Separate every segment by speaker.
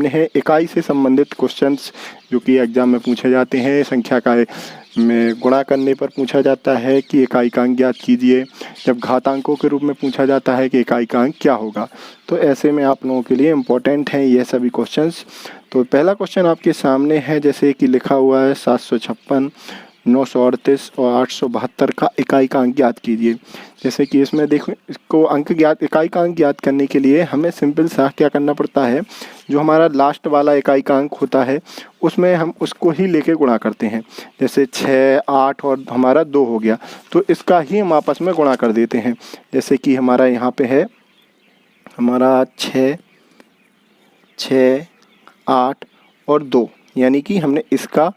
Speaker 1: है इकाई से संबंधित क्वेश्चंस जो कि एग्जाम में पूछे जाते हैं। संख्या का में गुणा करने पर पूछा जाता है कि इकाई का अंक ज्ञात कीजिए। जब घातांकों के रूप में पूछा जाता है कि इकाई का अंक क्या होगा। तो ऐसे में आप लोगों के लिए इम्पोर्टेंट हैं ये सभी क्वेश्चंस। तो पहला क्वेश्चन आपके सामने है, जैसे कि लिखा हुआ है 756, 938 और 872 का इकाई का अंक ज्ञात कीजिए। जैसे कि इसमें देखो, इसको इकाई का अंक ज्ञात करने के लिए हमें सिंपल सा क्या करना पड़ता है, जो हमारा लास्ट वाला इकाई का अंक होता है उसमें हम उसको ही लेके गुणा करते हैं। जैसे 6, 8 और हमारा 2 हो गया, तो इसका ही हम आपस में गुणा कर देते हैं। जैसे कि हमारा यहाँ पे है हमारा 6, 8 और 2, यानी कि हमने इसका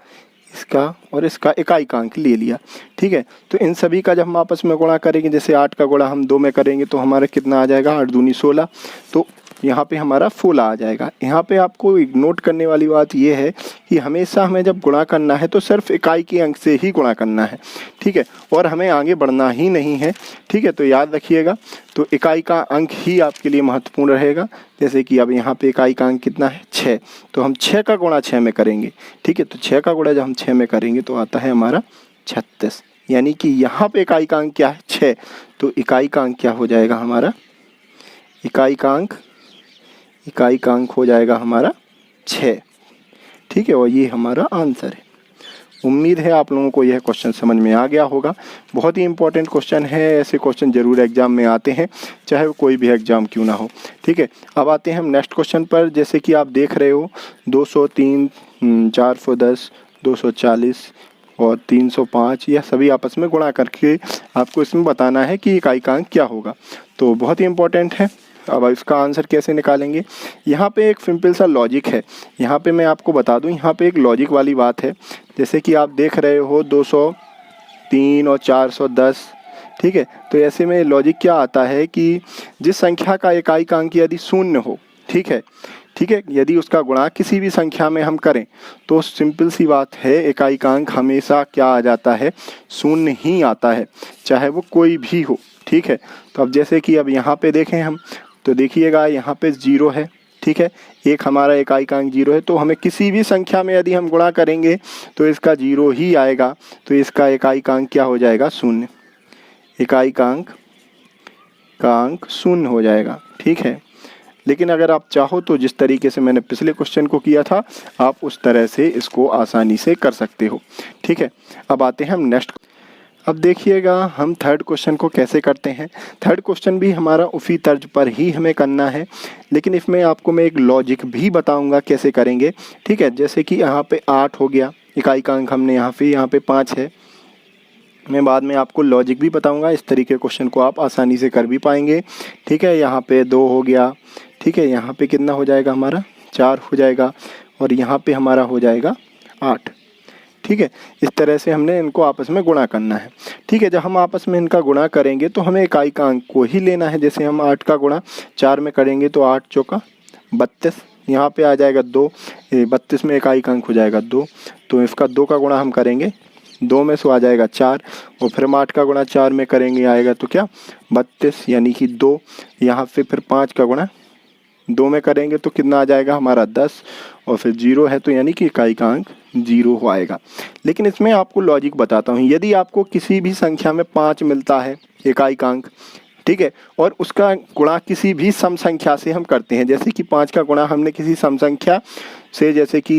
Speaker 1: और इसका इकाई का अंक ले लिया। ठीक है, तो इन सभी का जब हम आपस में गुणा करेंगे, जैसे 8 का गुणा हम 2 में करेंगे तो हमारा कितना आ जाएगा, 8 दूनी 16। तो यहाँ पे हमारा 16 आ जाएगा। यहाँ पे आपको एक नोट करने वाली बात ये है कि हमेशा हमें जब गुणा करना है तो सिर्फ इकाई के अंक से ही गुणा करना है। ठीक है, और हमें आगे बढ़ना ही नहीं है। ठीक है, तो याद रखिएगा, तो इकाई का अंक ही आपके लिए महत्वपूर्ण रहेगा। जैसे कि अब यहाँ पे इकाई का अंक कितना है, 6, तो हम 6 का गुणा 6 में करेंगे। ठीक है, तो 6 का गुणा जब हम 6 में करेंगे तो आता है हमारा 36, यानी कि यहाँ पे इकाई का अंक क्या है, 6। तो इकाई का अंक क्या हो जाएगा हमारा, इकाई का अंक हो जाएगा हमारा 6। ठीक है, और ये हमारा आंसर है। उम्मीद है आप लोगों को यह क्वेश्चन समझ में आ गया होगा। बहुत ही इंपॉर्टेंट क्वेश्चन है, ऐसे क्वेश्चन जरूर एग्जाम में आते हैं, चाहे वो कोई भी एग्जाम क्यों ना हो। ठीक है, अब आते हैं हम नेक्स्ट क्वेश्चन पर। जैसे कि आप देख रहे हो 203, 410, 240 और 305, यह सभी आपस में गुणा करके आपको इसमें बताना है कि इकाई का अंक क्या होगा। तो बहुत ही इंपॉर्टेंट है। अब इसका आंसर कैसे निकालेंगे, यहाँ पे एक सिंपल सा लॉजिक है। यहाँ पे मैं आपको बता दूँ, यहाँ पे एक लॉजिक वाली बात है। जैसे कि आप देख रहे हो 203 और 410। ठीक है, तो ऐसे में लॉजिक क्या आता है कि जिस संख्या का इकाई का अंक यदि 0 हो, ठीक है, यदि उसका गुणा किसी भी संख्या में हम करें तो सिंपल सी बात है, इकाई का अंक हमेशा क्या आ जाता है, 0 ही आता है, चाहे वो कोई भी हो। ठीक है, तो अब जैसे कि अब यहाँ पे देखें हम, तो देखिएगा यहाँ पे 0 है। ठीक है, एक हमारा इकाई का अंक 0 है, तो हमें किसी भी संख्या में यदि हम गुणा करेंगे तो इसका 0 ही आएगा। तो इसका इकाई का अंक क्या हो जाएगा, 0। इकाई का अंक 0 हो जाएगा। ठीक है, लेकिन अगर आप चाहो तो जिस तरीके से मैंने पिछले क्वेश्चन को किया था, आप उस तरह से इसको आसानी से कर सकते हो। ठीक है, अब आते हैं हम नेक्स्ट। अब देखिएगा हम थर्ड क्वेश्चन को कैसे करते हैं। थर्ड क्वेश्चन भी हमारा उसी तर्ज पर ही हमें करना है, लेकिन इसमें आपको मैं एक लॉजिक भी बताऊंगा कैसे करेंगे। ठीक है, जैसे कि यहाँ पे 8 हो गया, इकाई का अंक हमने यहाँ पे 5 है। मैं बाद में आपको लॉजिक भी बताऊंगा, इस तरीके क्वेश्चन को आप आसानी से कर भी पाएंगे। ठीक है, यहाँ पे 2 हो गया। ठीक है, यहाँ पे कितना हो जाएगा हमारा, 4 हो जाएगा, और यहाँ पे हमारा हो जाएगा 8। ठीक है, इस तरह से हमने इनको आपस में गुणा करना है। ठीक है, जब हम आपस में इनका गुणा करेंगे तो हमें इकाई का अंक को ही लेना है। जैसे हम 8 का गुणा 4 में करेंगे तो 8 चौका 32, यहाँ पे आ जाएगा 2, 32 में इकाई का अंक हो जाएगा 2। तो इसका 2 का गुणा हम करेंगे, 2 में से आ जाएगा 4, और फिर हम 8 का गुणा 4 में करेंगे, आएगा तो क्या 32, यानी कि 2। यहाँ पे फिर 5 का गुणा 2 में करेंगे तो कितना आ जाएगा हमारा 10, और फिर 0 है तो यानी कि इकाई का अंक 0 हो आएगा। लेकिन इसमें आपको लॉजिक बताता हूँ, यदि आपको किसी भी संख्या में 5 मिलता है इकाई का अंक, ठीक है, और उसका गुणा किसी भी सम संख्या से हम करते हैं, जैसे कि 5 का गुणा हमने किसी सम संख्या से, जैसे कि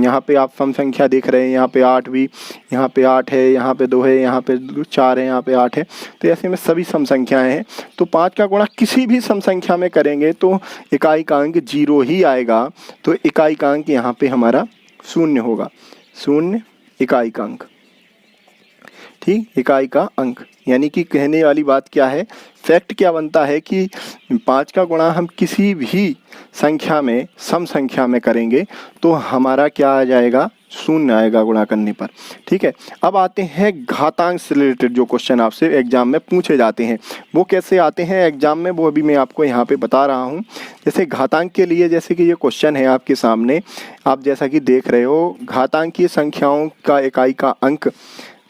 Speaker 1: यहाँ पे आप सम संख्या देख रहे हैं, यहाँ पे 8 भी, यहाँ पे 8 है, यहाँ पे 2 है, यहाँ पे 4 है, यहाँ पे 8 है। तो ऐसे में सभी सम संख्याएँ हैं, तो 5 का गुणा किसी भी सम संख्या में करेंगे तो इकाई का अंक 0 ही आएगा। तो इकाई का अंक यहाँ पे हमारा 0 होगा, 0 इकाई का अंक। ठीक, इकाई का अंक, यानी कि कहने वाली बात क्या है, फैक्ट क्या बनता है कि 5 का गुणा हम किसी भी संख्या में, सम संख्या में करेंगे तो हमारा क्या आ जाएगा, 0 आएगा गुणा करने पर। ठीक है, अब आते हैं घातांक से रिलेटेड जो क्वेश्चन आपसे एग्जाम में पूछे जाते हैं, वो कैसे आते हैं एग्जाम में, वो अभी मैं आपको यहाँ पे बता रहा हूँ। जैसे घातांक के लिए, जैसे कि ये क्वेश्चन है आपके सामने, आप जैसा कि देख रहे हो, घातांकीय संख्याओं का इकाई का अंक,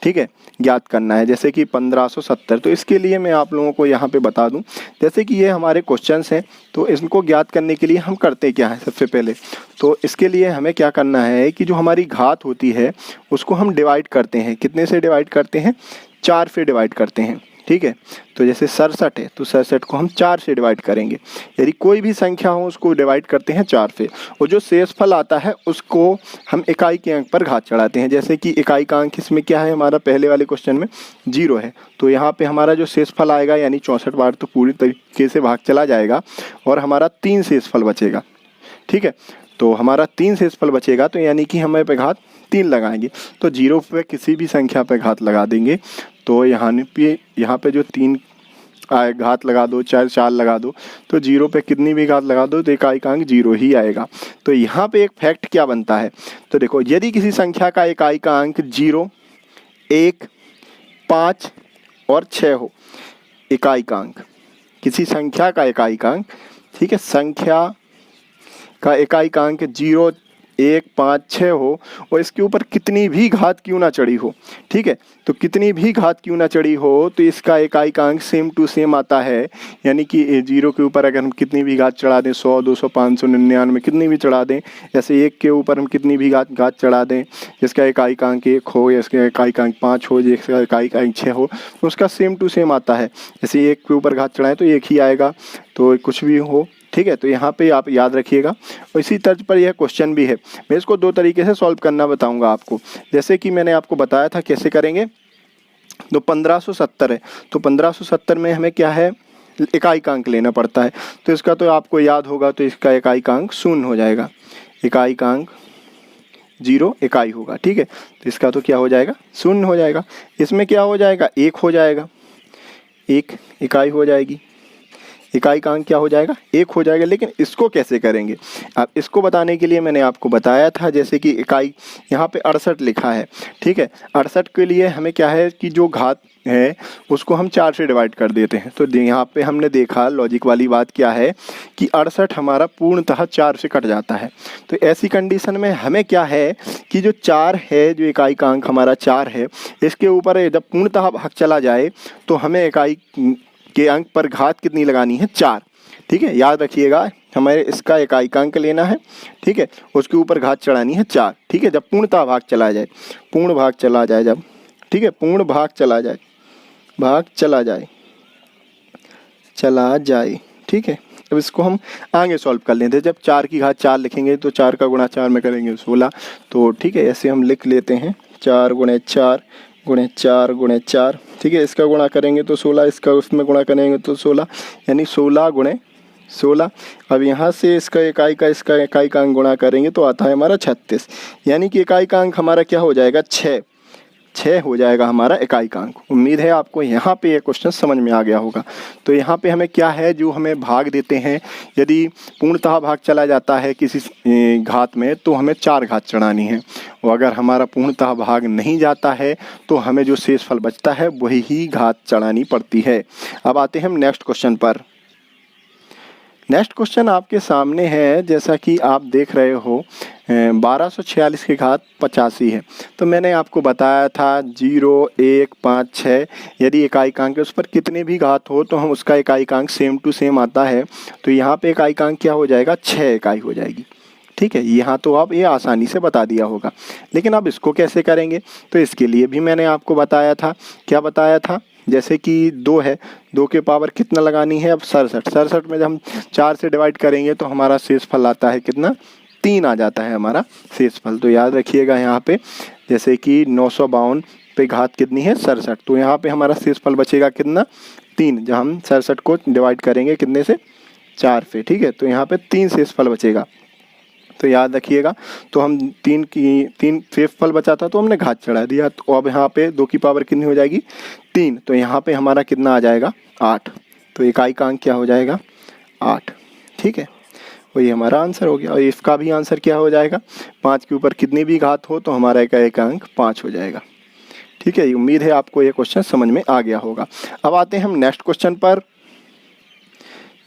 Speaker 1: ठीक ठीक है, ज्ञात करना है, जैसे कि 1570। तो इसके लिए मैं आप लोगों को यहाँ पे बता दूँ, जैसे कि ये हमारे क्वेश्चंस हैं, तो इनको ज्ञात करने के लिए हम करते क्या है सबसे पहले, तो इसके लिए हमें क्या करना है कि जो हमारी घात होती है उसको हम डिवाइड करते हैं। कितने से डिवाइड करते हैं? 4 से डिवाइड करते हैं, ठीक है। तो जैसे 67 है तो 67 को हम 4 से डिवाइड करेंगे। यदि कोई भी संख्या हो उसको डिवाइड करते हैं 4 से, और जो शेषफल आता है उसको हम इकाई के अंक पर घात चढ़ाते हैं। जैसे कि इकाई का अंक इसमें क्या है, हमारा पहले वाले क्वेश्चन में 0 है, तो यहाँ पे हमारा जो शेषफल आएगा यानी 64 बार तो पूरी तरीके से भाग चला जाएगा और हमारा 3 शेषफल बचेगा, ठीक है। तो हमारा 3 शेषफल बचेगा, तो यानी कि हमें पे घात 3 लगाएंगे, तो 0 पे किसी भी संख्या पे घात लगा देंगे। तो यहाँ पे जो 3 घात लगा दो, 4 लगा दो, तो 0 पे कितनी भी घात लगा दो तो इकाई का अंक 0 ही आएगा। तो यहाँ पे एक फैक्ट क्या बनता है, तो देखो यदि किसी संख्या का इकाई का अंक 0, 1, 5 और 6 हो, इकाई का अंक किसी संख्या का इकाई का अंक, ठीक है, संख्या का इकाई का अंक 0, 1, 5, 6 हो और इसके ऊपर कितनी भी घात क्यों ना चढ़ी हो, ठीक है, तो कितनी भी घात क्यों ना चढ़ी हो तो इसका इकाई का अंक सेम टू सेम आता है। यानी कि 0 के ऊपर अगर हम कितनी भी घात चढ़ा दें, 100, 200, 500, 99 कितनी भी चढ़ा दें, जैसे 1 के ऊपर हम कितनी भी घात चढ़ा दें, जिसका इकाई का अंक 1 हो या इसका इकाई का अंक 5 हो, जिसका इकाई का अंक 6 हो, तो उसका सेम टू सेम आता है। जैसे 1 के ऊपर घात चढ़ाएं तो 1 ही आएगा, तो कुछ भी हो, ठीक है। तो यहाँ पे आप याद रखिएगा, और इसी तर्ज पर यह क्वेश्चन भी है। मैं इसको 2 तरीके से सॉल्व करना बताऊंगा आपको, जैसे कि मैंने आपको बताया था कैसे करेंगे। तो 1570 है, तो 1570 में हमें क्या है, इकाई का अंक लेना पड़ता है, तो इसका तो आपको याद होगा, तो इसका इकाई का अंक 0 हो जाएगा, इकाई का अंक 0 इकाई होगा, ठीक है। तो इसका तो क्या हो जाएगा, 0 हो जाएगा। इसमें क्या हो जाएगा, 1 हो जाएगा, 1 इकाई हो जाएगी, इकाई का अंक क्या हो जाएगा, 1 हो जाएगा। लेकिन इसको कैसे करेंगे, अब इसको बताने के लिए मैंने आपको बताया था, जैसे कि इकाई यहाँ पे 68 लिखा है, ठीक है, 68 के लिए हमें क्या है कि जो घात है उसको हम 4 से डिवाइड कर देते हैं। तो यहाँ पे हमने देखा लॉजिक वाली बात क्या है कि 68 हमारा पूर्णतः 4 से कट जाता है। तो ऐसी कंडीशन में हमें क्या है कि जो 4 है, जो इकाई का अंक हमारा 4 है, इसके ऊपर जब पूर्णतः भाग चला जाए तो हमें इकाई के अंक पर घात कितनी लगानी है, 4, ठीक है। याद रखिएगा, हमें इसका इकाई का अंक लेना है, ठीक है, उसके ऊपर घात चढ़ानी है 4, ठीक है। जब पूर्णतः भाग चला जाए, पूर्ण भाग चला जाए जब, ठीक है, पूर्ण भाग चला जाए, भाग चला जाए, ठीक है। अब इसको हम आगे सॉल्व कर लेते हैं। जब 4 की घात 4 लिखेंगे तो 4 का गुणा 4 में करेंगे 16, तो ठीक है, ऐसे हम लिख लेते हैं 4 गुणे 4 गुणे 4 गुणे 4, ठीक है। इसका गुणा करेंगे तो 16, इसका उसमें गुणा करेंगे तो 16, यानी 16 गुणे 16। अब यहाँ से इसका इकाई का अंक गुणा करेंगे तो आता है हमारा 36, यानी कि इकाई का अंक हमारा क्या हो जाएगा, 6 हो जाएगा हमारा इकाई का अंक। उम्मीद है आपको यहाँ पे ये क्वेश्चन समझ में आ गया होगा। तो यहाँ पे हमें क्या है, जो हमें भाग देते हैं, यदि पूर्णतः भाग चला जाता है किसी घात में तो हमें 4 घात चढ़ानी है, और अगर हमारा पूर्णतः भाग नहीं जाता है तो हमें जो शेषफल बचता है वही ही घात चढ़ानी पड़ती है। अब आते हैं हम नेक्स्ट क्वेश्चन पर। नेक्स्ट क्वेश्चन आपके सामने है, जैसा कि आप देख रहे हो 1246 की घात 85 है। तो मैंने आपको बताया था 0, 1, 5, 6 यदि इकाई का अंक है उस पर कितने भी घात हो तो हम उसका इकाई का अंक सेम टू सेम आता है। तो यहाँ पे इकाई का अंक क्या हो जाएगा, 6 इकाई हो जाएगी, ठीक है। यहाँ तो आप ये आसानी से बता दिया होगा, लेकिन अब इसको कैसे करेंगे, तो इसके लिए भी मैंने आपको बताया था। क्या बताया था, जैसे कि 2 है, 2 के पावर कितना लगानी है, अब 67 में जब हम 4 से डिवाइड करेंगे तो हमारा शेषफल आता है कितना, 3 आ जाता है हमारा शेषफल। तो याद रखिएगा यहाँ पे, जैसे कि 952 पे घात कितनी है, 67, तो यहाँ पे हमारा शेषफल बचेगा कितना, 3, जब हम 67 को डिवाइड करेंगे कितने से, 4 पे, ठीक है। तो यहाँ पे 3 शेषफल बचेगा। तो याद रखिएगा, तो हम 3 शेषफल बचा था तो हमने घात चढ़ा दिया, तो अब यहाँ पे 2 की पावर कितनी हो जाएगी, 3, तो यहाँ पे हमारा कितना आ जाएगा, 8। तो इकाई का अंक क्या हो जाएगा, 8, ठीक है। वही हमारा आंसर हो गया। और इसका भी आंसर क्या हो जाएगा, 5 के ऊपर कितनी भी घात हो तो हमारा इकाई का अंक 5 हो जाएगा, ठीक है। उम्मीद है आपको ये क्वेश्चन समझ में आ गया होगा। अब आते हैं हम नेक्स्ट क्वेश्चन पर।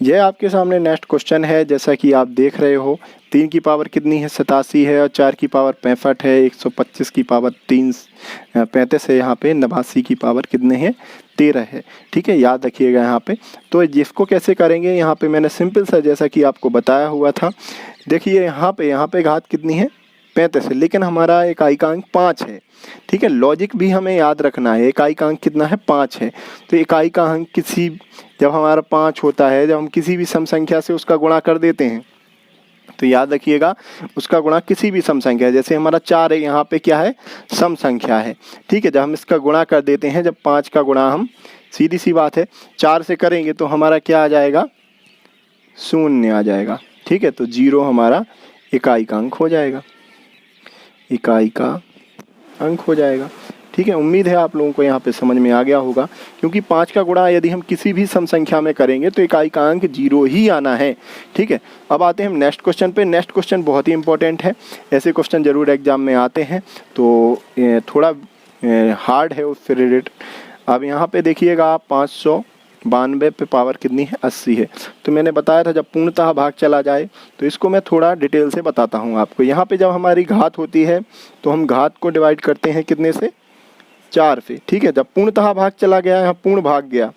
Speaker 1: यह आपके सामने नेक्स्ट क्वेश्चन है। जैसा कि आप देख रहे हो 3 की पावर कितनी है 87 है, और 4 की पावर 65 है, 125 की पावर 35 है, यहाँ पे 89 की पावर कितने हैं 13 है। ठीक है, याद रखिएगा यहाँ पे। तो जिसको कैसे करेंगे, यहाँ पे मैंने सिंपल सा जैसा कि आपको बताया हुआ था, देखिए यहाँ पे घात कितनी है 35 है, लेकिन हमारा इकाइकांक 5 है। ठीक है, लॉजिक भी हमें याद रखना है। इकाइकांक कितना है 5 है, तो इकाइकांक किसी जब हमारा 5 होता है, जब हम किसी भी सम संख्या से उसका गुणा कर देते हैं, तो याद रखिएगा उसका गुणा किसी भी सम संख्या, जैसे हमारा 4 है, यहाँ पे क्या है सम संख्या है। ठीक है, जब हम इसका गुणा कर देते हैं, जब 5 का गुणा हम सीधी सी बात है 4 से करेंगे तो हमारा क्या आ जाएगा 0 आ जाएगा। ठीक है, तो 0 हमारा इकाइकांक हो जाएगा, इकाई का अंक हो जाएगा। ठीक है, उम्मीद है आप लोगों को यहाँ पे समझ में आ गया होगा, क्योंकि 5 का गुणा यदि हम किसी भी सम संख्या में करेंगे तो इकाई का अंक 0 ही आना है। ठीक है, अब आते हैं हम नेक्स्ट क्वेश्चन पे। नेक्स्ट क्वेश्चन बहुत ही इंपॉर्टेंट है, ऐसे क्वेश्चन जरूर एग्जाम में आते हैं, तो थोड़ा हार्ड है उससे रिलेटेड। अब यहाँ पे देखिएगा आप 592 पे पावर कितनी है 80 है। तो मैंने बताया था जब पूर्णतः भाग चला जाए, तो इसको मैं थोड़ा डिटेल से बताता हूँ आपको। यहाँ पे जब हमारी घात होती है तो हम घात को डिवाइड करते हैं कितने से 4 से। ठीक है, जब पूर्णतः भाग चला गया, यहाँ पूर्ण भाग गया।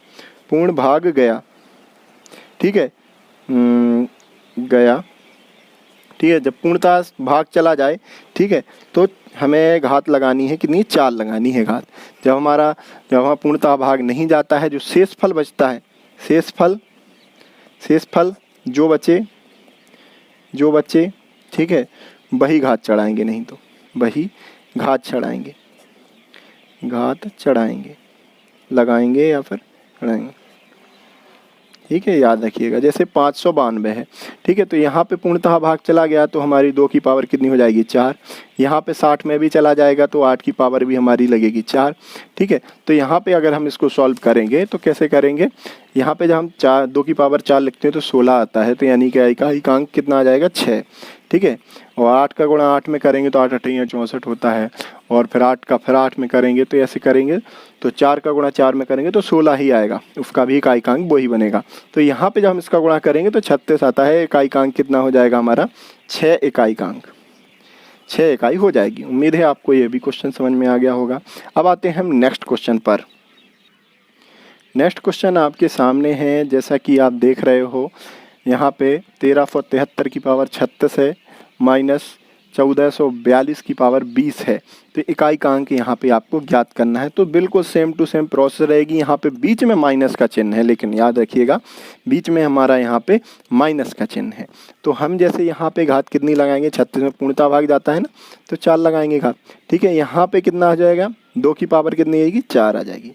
Speaker 1: ठीक है, गया। ठीक है, जब पूर्णतः भाग चला जाए, ठीक है, तो हमें घात लगानी है कितनी 4 लगानी है घात। जब हमारा पूर्णतः भाग नहीं जाता है, जो शेषफल बचता है, शेषफल जो बचे, ठीक है, वही घात चढ़ाएंगे, नहीं तो वही घात चढ़ाएंगे, लगाएंगे या फिर चढ़ाएंगे। ठीक है, याद रखिएगा। जैसे 592 है, ठीक है, तो यहाँ पे पूर्णतः भाग चला गया तो हमारी 2 की पावर कितनी हो जाएगी 4। यहाँ पे 60 में भी चला जाएगा तो 8 की पावर भी हमारी लगेगी 4। ठीक है, तो यहाँ पे अगर हम इसको सॉल्व करेंगे तो कैसे करेंगे, यहाँ पे जब हम 2 की पावर 4 लिखते हैं तो 16 आता है, तो यानी कि इकाइकांक कितना आ जाएगा 6। ठीक है, और 8 का गुणा 8 में करेंगे तो 8 8 64 होता है, और फिर 8 का फिर 8 में करेंगे तो ऐसे करेंगे तो 4 का गुणा 4 में करेंगे तो 16 ही आएगा, उसका भी इकाइकांक वही बनेगा। तो यहाँ पे जब हम इसका गुणा करेंगे तो 36 आता है, इकाइकांक कितना हो जाएगा हमारा 6 इकाई हो जाएगी। उम्मीद है आपको ये भी क्वेश्चन समझ में आ गया होगा। अब आते हैं हम नेक्स्ट क्वेश्चन पर। नेक्स्ट क्वेश्चन आपके सामने है, जैसा कि आप देख रहे हो यहाँ पे 1373 की पावर 36 है माइनस 1442 की पावर 20 है। तो इकाई का अंक यहाँ पे आपको ज्ञात करना है। तो बिल्कुल सेम टू सेम प्रोसेस रहेगी। यहाँ पे बीच में माइनस का चिन्ह है, लेकिन याद रखिएगा बीच में हमारा यहाँ पे माइनस का चिन्ह है। तो हम जैसे यहाँ पे घात कितनी लगाएंगे, 36 में पूर्णतः भाग जाता है ना, तो 4 लगाएंगे घात। ठीक है, यहाँ पे कितना आ जाएगा, 2 की पावर कितनी आएगी 4 आ जाएगी।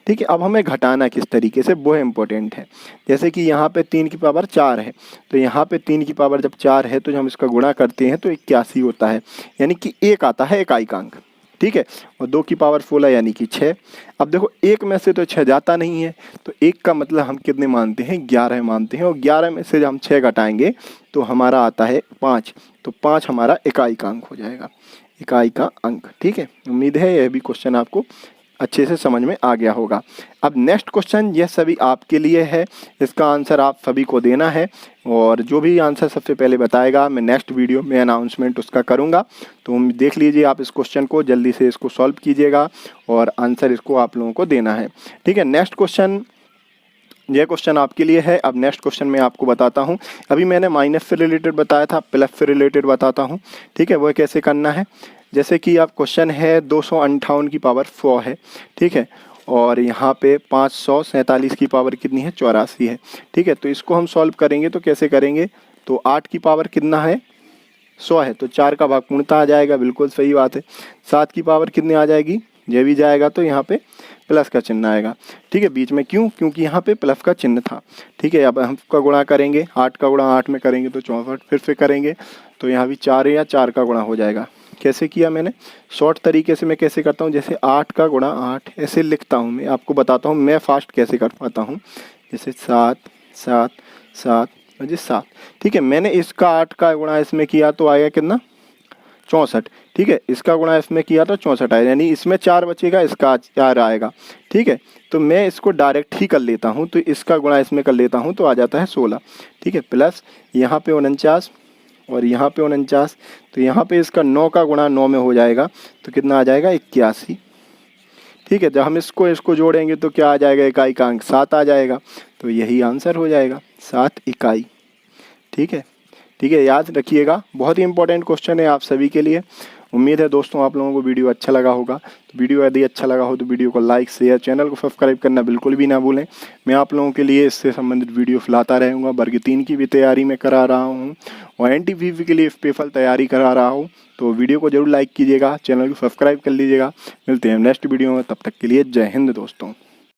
Speaker 1: ठीक है, अब हमें घटाना किस तरीके से वो इम्पोर्टेंट है। जैसे कि यहाँ पे 3 की पावर 4 है, तो यहाँ पे 3 की पावर जब 4 है तो जब हम इसका गुणा करते हैं तो 81 होता है, यानी कि 1 आता है इकाई का अंक। ठीक है, और 2 की पावर 16 यानी कि 6। अब देखो 1 में से तो 6 जाता नहीं है, तो 1 का मतलब हम कितने मानते हैं 11 मानते हैं, और 11 में से जब हम 6 घटाएंगे तो हमारा आता है 5। तो 5 हमारा इकाई का अंक हो जाएगा, इकाई का अंक। ठीक है, उम्मीद है यह भी क्वेश्चन आपको अच्छे से समझ में आ गया होगा। अब नेक्स्ट क्वेश्चन यह सभी आपके लिए है, इसका आंसर आप सभी को देना है, और जो भी आंसर सबसे पहले बताएगा मैं नेक्स्ट वीडियो में अनाउंसमेंट उसका करूंगा। तो देख लीजिए आप इस क्वेश्चन को, जल्दी से इसको सॉल्व कीजिएगा और आंसर इसको आप लोगों को देना है। ठीक है, नेक्स्ट क्वेश्चन, यह क्वेश्चन आपके लिए है। अब नेक्स्ट क्वेश्चन मैं आपको बताता हूँ। अभी मैंने माइनस से रिलेटेड बताया था, प्लस से रिलेटेड बताता हूँ। ठीक है, वह कैसे करना है, जैसे कि आप क्वेश्चन है 258 की पावर 100 है। ठीक है, और यहाँ पे 547 की पावर कितनी है 84 है। ठीक है, तो इसको हम सॉल्व करेंगे तो कैसे करेंगे, तो 8 की पावर कितना है 100 है, तो 4 का भाग पूर्णतः आ जाएगा, बिल्कुल सही बात है। 7 की पावर कितनी आ जाएगी, ये भी जाएगा, तो यहाँ पे प्लस का चिन्ह आएगा। ठीक है, बीच में क्यों, क्योंकि यहाँ पे प्लस का चिन्ह था। ठीक है, अब हम इसका गुणा करेंगे, 8 का गुणा 8 में करेंगे तो 64, फिर से करेंगे तो यहाँ भी 4 या 4 का गुणा हो जाएगा। कैसे किया मैंने, शॉर्ट तरीके से मैं कैसे करता हूँ, जैसे 8 का गुणा 8 ऐसे लिखता हूँ, मैं आपको बताता हूँ मैं फास्ट कैसे कर पाता हूँ। जैसे 7 7 7 7। ठीक है, मैंने इसका 8 का गुणा इसमें किया तो आया कितना 64, ठीक है। इसका गुणा इसमें किया तो 64 आएगा, यानी इसमें 4 बचेगा, इसका 4 आएगा, ठीक है। तो मैं इसको डायरेक्ट ही कर लेता हूँ, तो इसका गुणा इसमें कर लेता हूँ तो आ जाता है 16, ठीक है। प्लस यहाँ पे 49 और यहाँ पे 49, तो यहाँ पे इसका 9 का गुणा 9 में हो जाएगा, तो कितना आ जाएगा 81, ठीक है। जब हम इसको जोड़ेंगे तो क्या आ जाएगा, इकाई का अंक 7 आ जाएगा, तो यही आंसर हो जाएगा 7 इकाई, ठीक है। ठीक है, याद रखिएगा, बहुत ही इंपॉर्टेंट क्वेश्चन है आप सभी के लिए। उम्मीद है दोस्तों आप लोगों को वीडियो अच्छा लगा होगा। तो वीडियो यदि अच्छा लगा हो तो वीडियो को लाइक शेयर, चैनल को सब्सक्राइब करना बिल्कुल भी ना भूलें। मैं आप लोगों के लिए इससे संबंधित वीडियो लाता रहूँगा। वर्ग 3 की भी तैयारी मैं करा रहा हूँ और NTPC के लिए पेपर तैयारी करा रहा हूँ। तो वीडियो को जरूर लाइक कीजिएगा, चैनल को सब्सक्राइब कर लीजिएगा। मिलते हैं नेक्स्ट वीडियो में, तब तक के लिए जय हिंद दोस्तों।